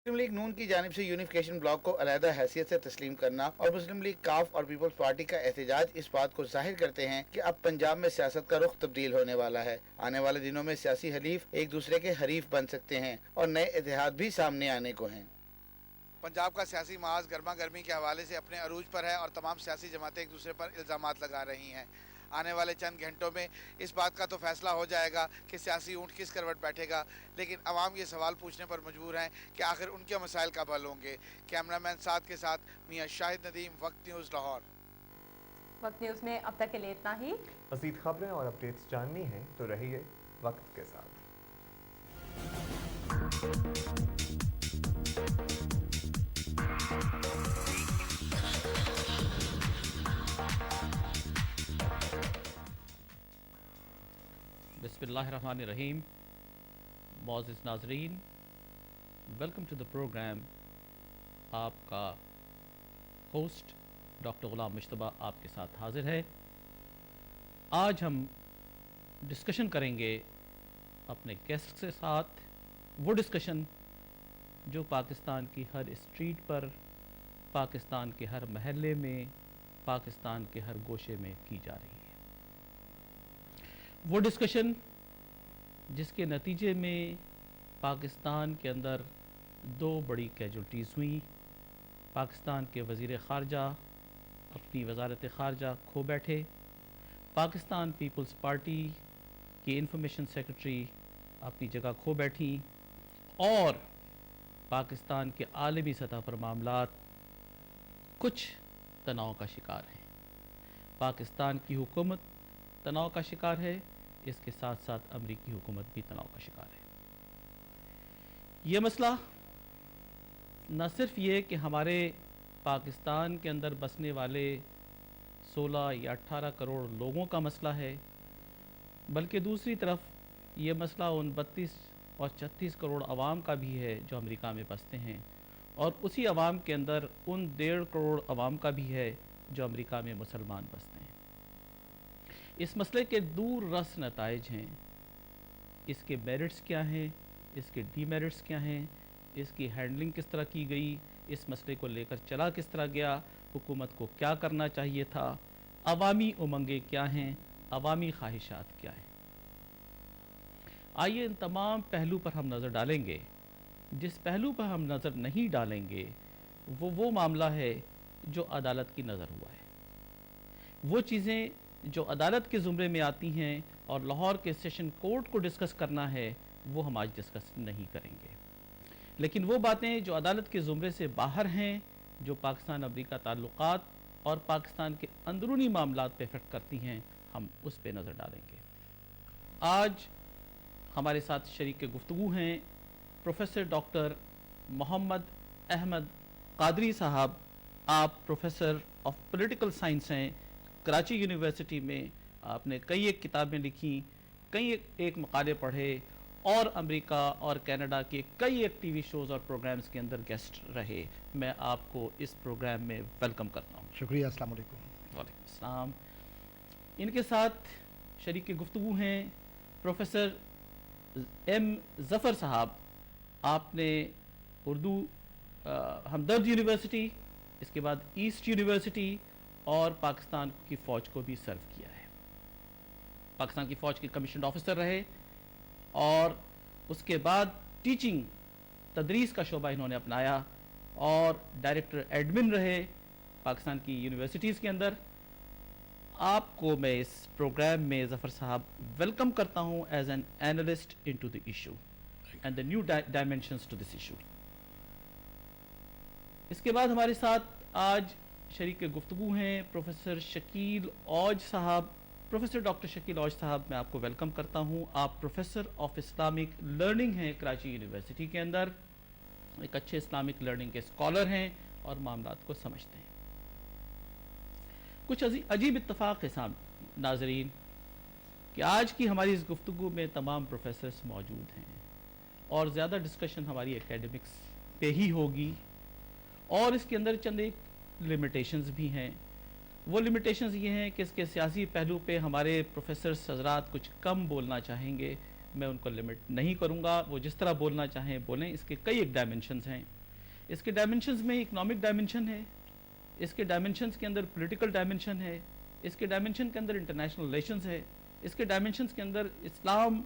मुस्लिम league नून की जानिब से यूनिफिकेशन ब्लॉक को अलहदा हैसियत से तस्लीम करना और मुस्लिम लीग काफ और पीपल्स पार्टी का एहतजाज इस बात को जाहिर करते हैं कि अब पंजाब में सियासत का रुख तब्दील होने वाला है। आने वाले दिनों में सियासी हलीफ एक दूसरे के हरीफ बन सकते हैं और नए इतिहाद भी सामने आने को हैं। पंजाब का सियासी माहौल गर्मा गर्मी के हवाले से अपने अरूज पर है और तमाम सियासी जमातें एक दूसरे पर इल्ज़ामात लगा रही हैं। आने वाले चंद घंटों में इस बात का तो फैसला हो जाएगा कि सियासी ऊँट किस करवट बैठेगा, लेकिन अवाम ये सवाल पूछने पर मजबूर हैं कि आखिर उनके मसाइल कब हल होंगे। कैमरामैन साद के साथ मियाँ शाहिद नदीम, वक्त न्यूज़, लाहौर। वक्त न्यूज़ में अब तक के लिए इतना ही। मज़ीद खबरें और अपडेट्स जाननी हैं तो रहिए वक्त के साथ। बिस्मिल्लाहिर्रहमानिर्रहीम। मोअज़्ज़िज़ नाज़रीन, वेलकम टू द प्रोग्राम। आपका होस्ट डॉक्टर ग़ुलाम मुश्तबा आपके साथ हाज़िर है। आज हम डिस्कशन करेंगे अपने गेस्ट के साथ, वो डिस्कशन जो पाकिस्तान की हर स्ट्रीट पर, पाकिस्तान के हर महल्ले में, पाकिस्तान के हर गोशे में की जा रही है। वो डिस्कशन जिसके नतीजे में पाकिस्तान के अंदर दो बड़ी कैजुअल्टीज़ हुई। पाकिस्तान के वज़ीर ख़ारजा अपनी वज़ारत ख़ारजा खो बैठे, पाकिस्तान पीपल्स पार्टी की इंफॉर्मेशन सेक्रेटरी अपनी जगह खो बैठी और पाकिस्तान के आलमी सतह पर मामलात कुछ तनाव का शिकार हैं। पाकिस्तान की हुकूमत तनाव का शिकार है, इसके साथ साथ अमरीकी हुकूमत भी तनाव का शिकार है। ये मसला न सिर्फ ये कि हमारे पाकिस्तान के अंदर बसने वाले 16 या 18 करोड़ लोगों का मसला है, बल्कि दूसरी तरफ ये मसला उन 32 और 36 करोड़ अवाम का भी है जो अमेरिका में बसते हैं, और उसी अवाम के अंदर उन 1.5 करोड़ अवाम का भी है जो अमेरिका में मुसलमान बसते हैं। इस मसले के दूर रस नताइज हैं। इसके मेरिट्स क्या हैं, इसके डीमेरिट्स क्या हैं, इसकी हैंडलिंग किस तरह की गई, इस मसले को लेकर चला किस तरह गया, हुकूमत को क्या करना चाहिए था, अवामी उमंगे क्या हैं, अवामी ख्वाहिशात क्या हैं। आइए इन तमाम पहलू पर हम नज़र डालेंगे। जिस पहलू पर हम नज़र नहीं डालेंगे वो मामला है जो अदालत की नज़र हुआ है। वो चीज़ें जो अदालत के ज़ुमरे में आती हैं और लाहौर के सेशन कोर्ट को डिस्कस करना है, वो हम आज डिस्कस नहीं करेंगे। लेकिन वो बातें जो अदालत के ज़ुमरे से बाहर हैं, जो पाकिस्तान अमरीका ताल्लुकात और पाकिस्तान के अंदरूनी मामलात पे इफ़ेक्ट करती हैं, हम उस पे नज़र डालेंगे। आज हमारे साथ शरीक गुफ्तगू हैं प्रोफेसर डॉक्टर मोहम्मद अहमद कादरी साहब। आप प्रोफेसर ऑफ पॉलिटिकल साइंस हैं कराची यूनिवर्सिटी में। आपने कई एक किताबें लिखी, कई एक मकाले पढ़े और अमेरिका और कनाडा के कई एक टीवी शोज़ और प्रोग्राम्स के अंदर गेस्ट रहे। मैं आपको इस प्रोग्राम में वेलकम करता हूँ। शुक्रिया। अस्सलाम वालेकुम। वालेकुम अस्सलाम। इनके साथ शरीक गुफ्तगू हैं प्रोफेसर एम ज़फ़र साहब। आपने उर्दू हमदर्द यूनिवर्सिटी, इसके बाद ईस्ट यूनिवर्सिटी और पाकिस्तान की फ़ौज को भी सर्व किया है। पाकिस्तान की फ़ौज के कमीशन ऑफिसर रहे और उसके बाद टीचिंग तदरीस का शोबा इन्होंने अपनाया और डायरेक्टर एडमिन रहे पाकिस्तान की यूनिवर्सिटीज़ के अंदर। आपको मैं इस प्रोग्राम में ज़फ़र साहब वेलकम करता हूँ as an analyst into the issue and the new dimensions to this issue. इसके बाद हमारे साथ आज शरीक गुफ्तगू हैं प्रोफेसर शकील औज साहब। प्रोफेसर डॉक्टर शकील औज साहब, मैं आपको वेलकम करता हूँ। आप प्रोफेसर ऑफ इस्लामिक लर्निंग हैं कराची यूनिवर्सिटी के अंदर, एक अच्छे इस्लामिक लर्निंग के स्कॉलर हैं और मामलात को समझते हैं। कुछ अजीब इत्तफाक है नाजरीन कि आज की हमारी इस गुफ्तगू में तमाम प्रोफेसर्स मौजूद हैं और ज़्यादा डिस्कशन हमारी एकेडमिक्स पे ही होगी, और इसके अंदर चंद एक लिमिटेशंस भी हैं। वो लिमिटेशंस ये हैं कि इसके सियासी पहलू पे हमारे प्रोफेसर हज़रात कुछ कम बोलना चाहेंगे, میں ان کو لمٹ نہیں کروں گا, وہ جس طرح بولنا چاہیں بولیں. اس کے کئی ایک ڈائمنشنز ہیں. اس کے ڈائمنشنز میں اکنامک ڈائمنشن ہے, اس کے ڈائمنشنز کے اندر پولیٹیکل ڈائمنشن ہے, اس کے ڈائمنشن کے اندر انٹرنیشنل ریلیشنز ہے, اس کے ڈائمنشنز کے اندر اسلام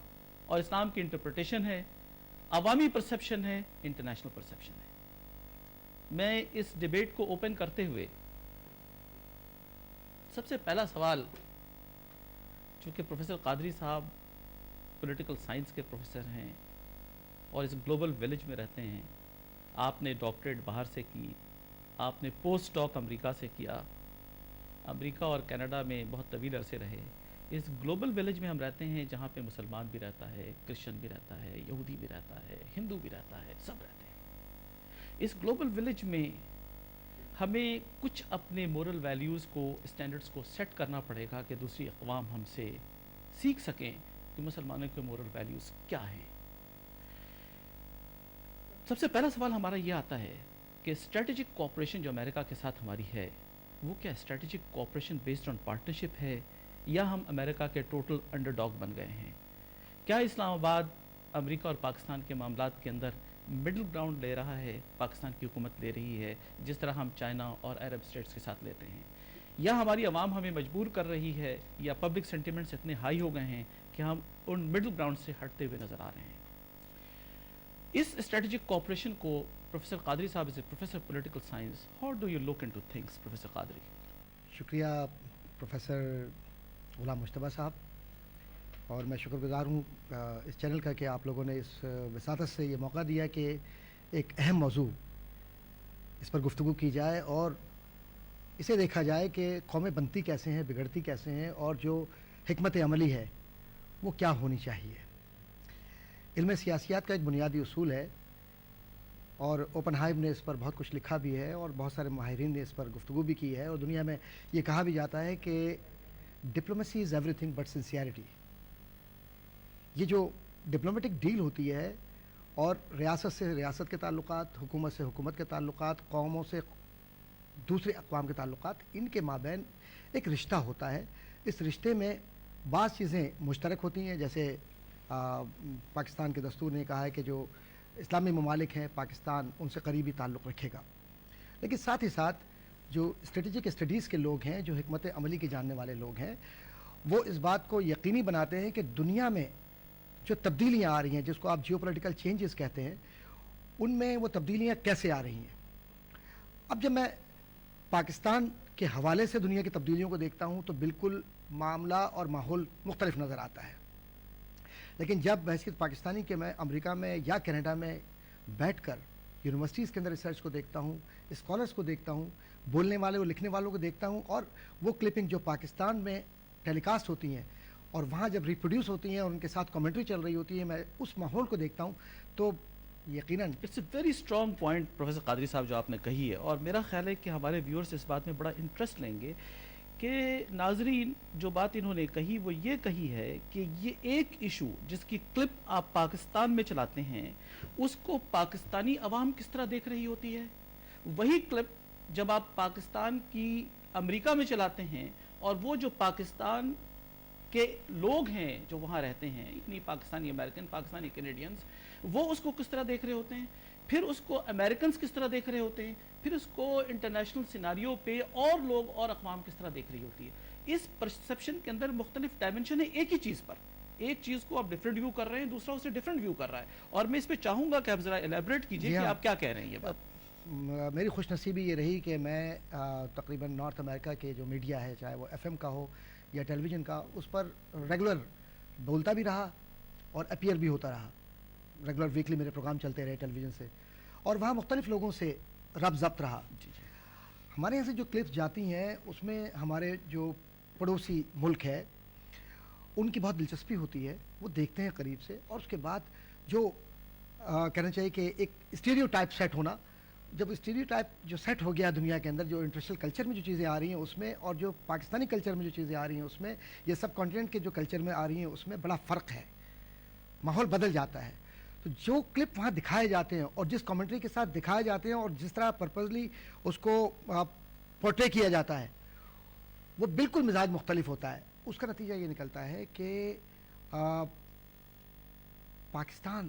اور اسلام کی انٹرپریٹیشن ہے, عوامی پرسیپشن ہے, انٹرنیشنل پرسیپشن ہے. میں اس ڈیبیٹ کو اوپن کرتے ہوئے سب سے پہلا سوال, چونکہ پروفیسر قادری صاحب پولیٹیکل سائنس کے پروفیسر ہیں اور اس گلوبل ویلیج میں رہتے ہیں, آپ نے ڈاکٹریٹ باہر سے کی, آپ نے پوسٹ ڈاک امریکہ سے کیا, امریکہ اور کینیڈا میں بہت طویل عرصے رہے. اس گلوبل ویلیج میں ہم رہتے ہیں جہاں پہ مسلمان بھی رہتا ہے, کرسچن بھی رہتا ہے, یہودی بھی رہتا ہے, ہندو بھی رہتا ہے, سب رہتے ہیں. اس گلوبل ویلیج میں ہمیں کچھ اپنے مورل ویلیوز کو, اسٹینڈرڈز کو سیٹ کرنا پڑے گا کہ دوسری اقوام ہم سے سیکھ سکیں کہ مسلمانوں کے مورل ویلیوز کیا ہیں. سب سے پہلا سوال ہمارا یہ آتا ہے کہ اسٹریٹجک کوآپریشن جو امریکہ کے ساتھ ہماری ہے, وہ کیا strategic cooperation based on partnership ہے, یا ہم امریکہ کے ٹوٹل انڈر ڈاگ بن گئے ہیں؟ کیا اسلام آباد امریکہ اور پاکستان کے معاملات کے اندر مڈل گراؤنڈ لے رہا ہے, پاکستان کی حکومت لے رہی ہے, جس طرح ہم چائنا اور عرب اسٹیٹس کے ساتھ لیتے ہیں, یا ہماری عوام ہمیں مجبور کر رہی ہے, یا پبلک سینٹیمنٹس اتنے ہائی ہو گئے ہیں کہ ہم ان مڈل گراؤنڈ سے ہٹتے ہوئے نظر آ رہے ہیں؟ اس اسٹریٹجک کوآپریشن کو پروفیسر قادری صاحب is a professor political science, how do you look into things professor Qadri? شکریہ پروفیسر غلام مجتبیٰ صاحب, اور میں شکر گزار ہوں اس چینل کا کہ آپ لوگوں نے اس وساطت سے یہ موقع دیا کہ ایک اہم موضوع اس پر گفتگو کی جائے اور اسے دیکھا جائے کہ قومیں بنتی کیسے ہیں, بگڑتی کیسے ہیں, اور جو حکمت عملی ہے وہ کیا ہونی چاہیے. علم سیاسیات کا ایک بنیادی اصول ہے, اور اوپن ہائم نے اس پر بہت کچھ لکھا بھی ہے, اور بہت سارے ماہرین نے اس پر گفتگو بھی کی ہے, اور دنیا میں یہ کہا بھی جاتا ہے کہ diplomacy is every thing but sincerity. یہ جو ڈپلومیٹک ڈیل ہوتی ہے, اور ریاست سے ریاست کے تعلقات, حکومت سے حکومت کے تعلقات, قوموں سے دوسرے اقوام کے تعلقات, ان کے مابین ایک رشتہ ہوتا ہے. اس رشتے میں بعض چیزیں مشترک ہوتی ہیں, جیسے پاکستان کے دستور نے کہا ہے کہ جو اسلامی ممالک ہیں پاکستان ان سے قریبی تعلق رکھے گا, لیکن ساتھ ہی ساتھ جو اسٹریٹجک اسٹڈیز کے لوگ ہیں, جو حکمت عملی کے جاننے والے لوگ ہیں, وہ اس بات کو یقینی بناتے ہیں کہ دنیا میں جو تبدیلیاں آ رہی ہیں, جس کو آپ جیو پولیٹیکل چینجز کہتے ہیں, ان میں وہ تبدیلیاں کیسے آ رہی ہیں. اب جب میں پاکستان کے حوالے سے دنیا کی تبدیلیوں کو دیکھتا ہوں تو بالکل معاملہ اور ماحول مختلف نظر آتا ہے, لیکن جب بحثیت پاکستانی کے میں امریکہ میں یا کینیڈا میں بیٹھ کر یونیورسٹیز کے اندر ریسرچ کو دیکھتا ہوں, اسکالرس کو دیکھتا ہوں, بولنے والے اور لکھنے والوں کو دیکھتا ہوں, اور وہ کلپنگ جو پاکستان میں ٹیلی کاسٹ ہوتی ہیں اور وہاں جب ریپروڈیوس ہوتی ہیں اور ان کے ساتھ کامنٹری چل رہی ہوتی ہے, میں اس ماحول کو دیکھتا ہوں تو یقیناً it's a very strong point professor Qadri صاحب جو آپ نے کہی ہے, اور میرا خیال ہے کہ ہمارے ویورز اس بات میں بڑا انٹرسٹ لیں گے کہ ناظرین جو بات انہوں نے کہی وہ یہ کہی ہے کہ یہ ایک ایشو جس کی کلپ آپ پاکستان میں چلاتے ہیں, اس کو پاکستانی عوام کس طرح دیکھ رہی ہوتی ہے. وہی کلپ جب آپ پاکستان کی امریکہ میں چلاتے ہیں, اور وہ جو پاکستان کے لوگ ہیں جو وہاں رہتے ہیں, یعنی پاکستانی امریکن, پاکستانی کینیڈینز, وہ اس کو کس طرح دیکھ رہے ہوتے ہیں, پھر اس کو امریکنز کس طرح دیکھ رہے ہوتے ہیں, پھر اس کو انٹرنیشنل سیناریو پہ اور لوگ اور اقوام کس طرح دیکھ رہی ہوتی ہے. اس پرسیپشن کے اندر مختلف ڈائمنشن ہے ایک ہی چیز پر. ایک چیز کو آپ ڈفرینٹ ویو کر رہے ہیں, دوسرا اسے ڈفرینٹ ویو کر رہا ہے, اور میں اس پہ چاہوں گا کہ آپ ذرا ایلیبریٹ کیجئے کہ آپ کیا کہہ رہے ہیں. یہ بات میری خوش نصیبی یہ رہی کہ میں تقریباً نارتھ امریکہ کے جو میڈیا ہے, چاہے وہ ایف ایم کا ہو یا ٹیلی ویژن کا, اس پر ریگولر بولتا بھی رہا اور اپیئر بھی ہوتا رہا. ریگولر ویکلی میرے پروگرام چلتے رہے ٹیلی ویژن سے, اور وہاں مختلف لوگوں سے ربط ضبط رہا. ہمارے یہاں سے جو کلپس جاتی ہیں اس میں ہمارے جو پڑوسی ملک ہے ان کی بہت دلچسپی ہوتی ہے, وہ دیکھتے ہیں قریب سے, اور اس کے بعد جو کہنا چاہیے کہ ایک اسٹیریو ٹائپ سیٹ ہونا, جب اسٹیریو ٹائپ جو سیٹ ہو گیا دنیا کے اندر, جو انٹرنیشنل کلچر میں جو چیزیں آ رہی ہیں اس میں, اور جو پاکستانی کلچر میں جو چیزیں آ رہی ہیں اس میں, یہ سب کانٹیننٹ کے جو کلچر میں آ رہی ہیں اس میں بڑا فرق ہے, ماحول بدل جاتا ہے. تو جو کلپ وہاں دکھائے جاتے ہیں اور جس کامنٹری کے ساتھ دکھائے جاتے ہیں اور جس طرح پرپزلی اس کو پورٹری کیا جاتا ہے, وہ بالکل مزاج مختلف ہوتا ہے. اس کا نتیجہ یہ نکلتا ہے کہ पाकिस्तान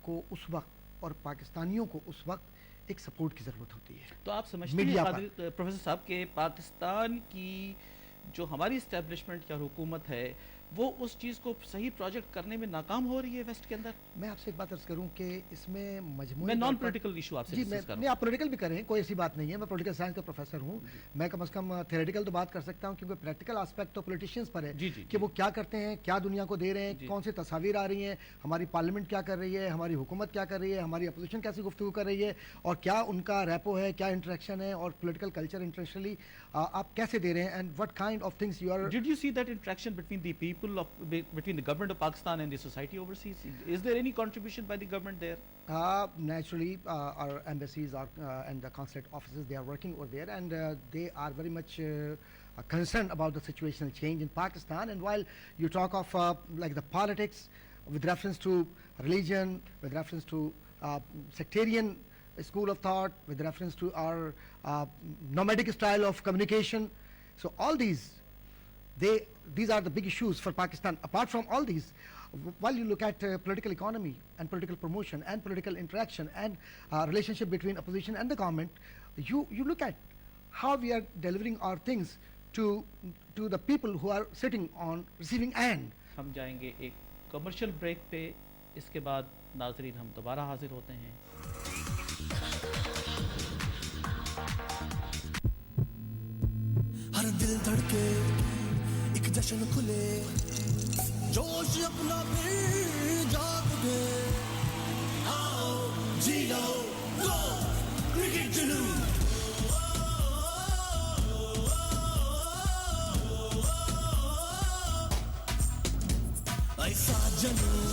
को उस वक्त और पाकिस्तानियों को उस वक्त एक सपोर्ट की ज़रूरत होती है। तो आप समझते मीडिया हैं प्रोफेसर साहब के पाकिस्तान की जो हमारी इस्टेब्लिशमेंट या हुकूमत है वो उस चीज़ को सही प्रोजेक्ट करने में नाकाम हो रही है वेस्ट के अंदर? मैं आपसे एक बात अर्ज करूं कि इसमें मजमूई मैं नॉन पॉलिटिकल इशू आपसे जी डिस्कस कर नहीं, रहा आप पॉलिटिकल भी करें, कोई ऐसी बात नहीं है। मैं पॉलिटिकल साइंस का प्रोफेसर हूं, मैं कम से कम थ्योरेटिकल तो बात कर सकता हूं, क्योंकि प्रैक्टिकल एस्पेक्ट तो पॉलिटिशियंस पर है जी, कि वो क्या करते हैं, क्या दुनिया को दे रहे हैं, कौन सी तस्वीर आ रही हैं, हमारी पार्लियामेंट क्या कर रही है, हमारी हुकूमत क्या कर रही है, हमारी अपोजिशन कैसी गुफ्तगू कर रही है, और क्या उनका रेपो है, क्या इंटरेक्शन है, और पॉलिटिकल कल्चर इंटरनेशनली आप कैसे दे रहे हैं, and what kind of things you are. Did you see that interaction between the people of between the government of Pakistan and the society overseas? Is there any contribution by the government there? Naturally, our embassies are and the consulate offices, they are working over there, and they are very much concerned about the situational change in Pakistan. And while you talk of like the politics with reference to religion, with reference to sectarian school of thought, with reference to our nomadic style of communication, so all these are the big issues for Pakistan. Apart from all these, while you look at political economy and political promotion and political interaction and relationship between opposition and the government, you look at how we are delivering our things to the people who are sitting on receiving end. हम जाएंगे एक commercial break पे, इसके बाद नाजरीन हम दोबारा हाजिर होते हैं। हर दिल धड़के एक जश्न खुले, जोश अपना फिर जाग दे, आओ जी लो गो क्रिकेट जुनून, ऐसा जनून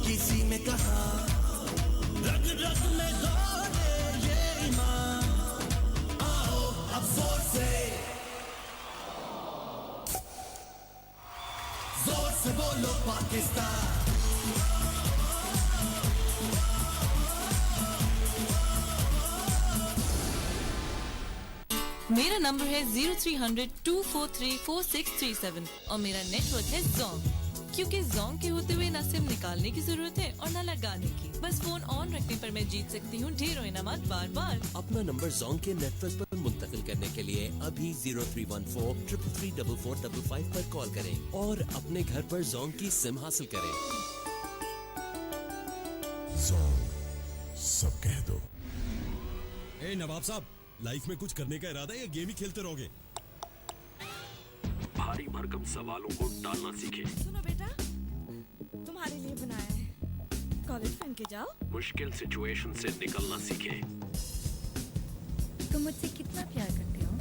किसी में कहा, रग रग में दौड़े ये ईमान, आओ अब जोर से बोलो पाकिस्तान। मेरा नंबर है 0300-243-4637 और मेरा नेटवर्क है जोंग, क्योंकि जोंग के होते हुए न सिम निकालने की जरूरत है और न लगाने की, बस फोन ऑन रखने पर मैं जीत सकती हूँ ढेरों इनामात बार बार। अपना नंबर जोंग के नेटवर्क पर मुंतकिल करने के लिए अभी 0314-333-4455 पर कॉल करें और अपने घर पर जोंग की सिम हासिल करें। जोंग सब कह दो। ए नवाब साहब, लाइफ में कुछ करने का इरादा है या गेम ही खेलते रहोगे? भारी भरकम सवालों को टालना सीखें। सुनो बेटा, तुम्हारे लिए बनाया है, कॉलेज बन के जाओ। मुश्किल सिचुएशन से निकलना सीखें। तुम मुझसे कितना प्यार करते हो?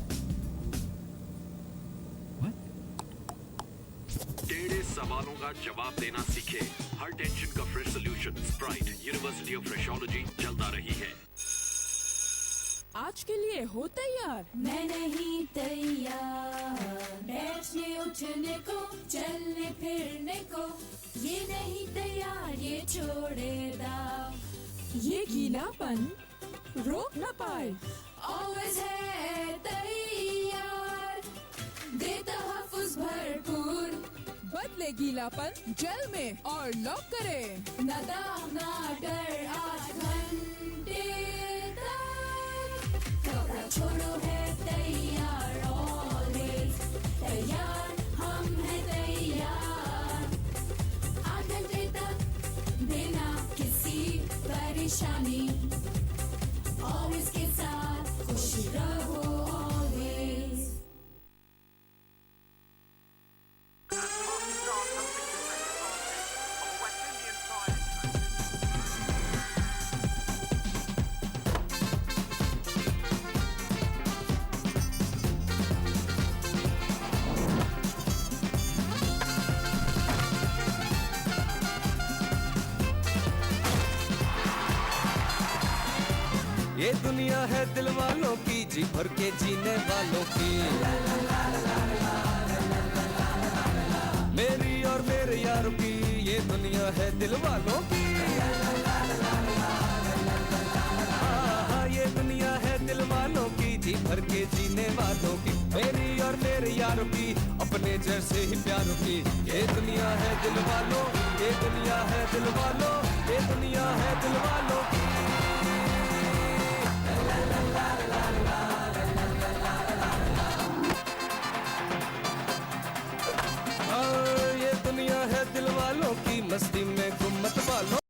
टेढ़े सवालों का जवाब देना सीखें। हर टेंशन का fresh solution Sprite university of freshology जल्द आ रही है। आज के लिए हो तैयार? मैं नहीं तैयार बैठने उठने को, चलने फिरने को, ये नहीं तैयार ये छोड़ेगा, ये गीलापन रोक न पाए, ऑलवेज है तैयार, देता हफ्ज़ भरपूर, बदले गीलापन जेल में और लॉक करे, न दाग न डर 8 घंटे कपड़ा छोड़ो है तैयार, ऑलवेज तैयार, हम हैं तैयार, 8 घंटे तक बिना किसी परेशानी, ऑलवेज के साथ खुश रहो ऑलवेज। ये दुनिया है दिल वालों की, जी भर के जीने वालों की, मेरी और मेरे यारों की, ये दुनिया है दिल वालों की, ये दुनिया है दिल वालों की, जी भर के जीने वालों की, मेरी और मेरे यारों की, अपने जैसे ही प्यारों की, ये दुनिया है दिल वालों ये दुनिया है दिल वालों, ये दुनिया है दिल वालों की।